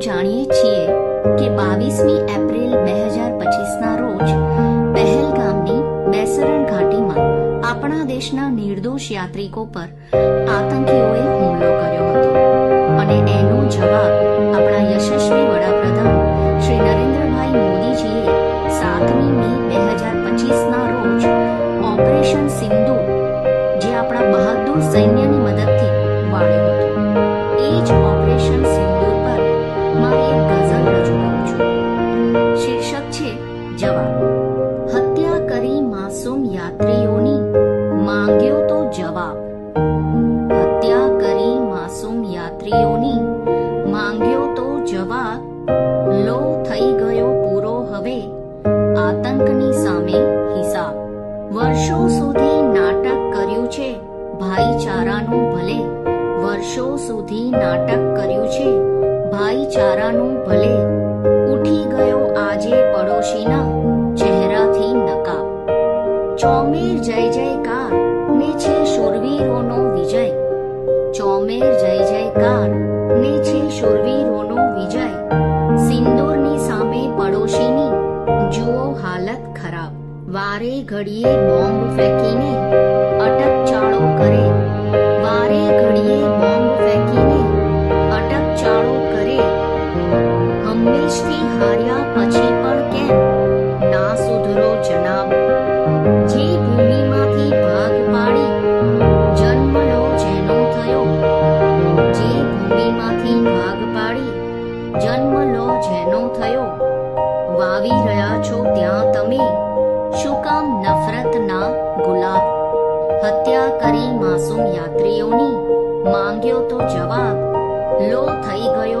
જાણીએ છીએ કે 22મી એપ્રિલ 2025ના રોજ પહેલગામની બેસરણ ઘાટીમાં આપણા દેશના નિર્દોષ યાત્રિકો પર આતંકીઓએ હુમલો કર્યો હતો અને એનો જવાબ આપણા યશસ્વી વડાપ્રધાન શ્રી નરેન્દ્રભાઈ મોદીજીએ 7મી મે 2025ના રોજ ઓપરેશન સિંદૂર, જે આપણા બહાદુર સૈન્યની મદદથી વાળ્યો હતો. એ જ ઓપરેશન સિંદૂર પર મારી એક ગઝલ રજૂ કરું છું. શીર્ષક છે જવાબ. હત્યા કરી માસૂમ યાત્રીઓની, માંગ્યો તો જવાબ. હત્યા કરી માસૂમ યાત્રીઓની, માંગ્યો તો જવાબ. લો થઈ ગયો પૂરો હવે આતંકની સામે હિસાબ. વર્ષો સુધી નાટક કર્યું છે ભાઈચારાનું ભલે, વર્ષો સુધી નાટક કર્યું છે ભાઈચારાનું ભલે. ઉઠી ગયો આજે પડોશીના ચહેરાથી નકાબ. ચોમેર જય જયકાર ને છે શૂરવીરોનો વિજય. ચોમેર જય જયકાર ને છે શૂરવીરોનો વિજય. સિંદૂરની સામે પડોશીની જુઓ હાલત ખરાબ. વારે ઘડીએ બોમ્બ ફેંકીને અટક ચાળો કરે. વારે ઘડીએ બોમ્બ ફેંકીને અટક ચાળો કરે. હંમેશથી હાર્યા પછી પણ કેમ ના સુધરો જનાબ. જે ભૂમિમાંથી ભાગ પાડી જન્મ લો જેનો થયો. જે ભૂમિમાંથી ભાગ પાડી જન્મ લો જેનો થયો. વાવી રહ્યા છો ત્યાં તમે શું કામ નફરતના ગુલાબ. હત્યા કરી માસૂમ યાત્રીઓની, માંગ્યો તો જવાબ. લો થઈ ગયો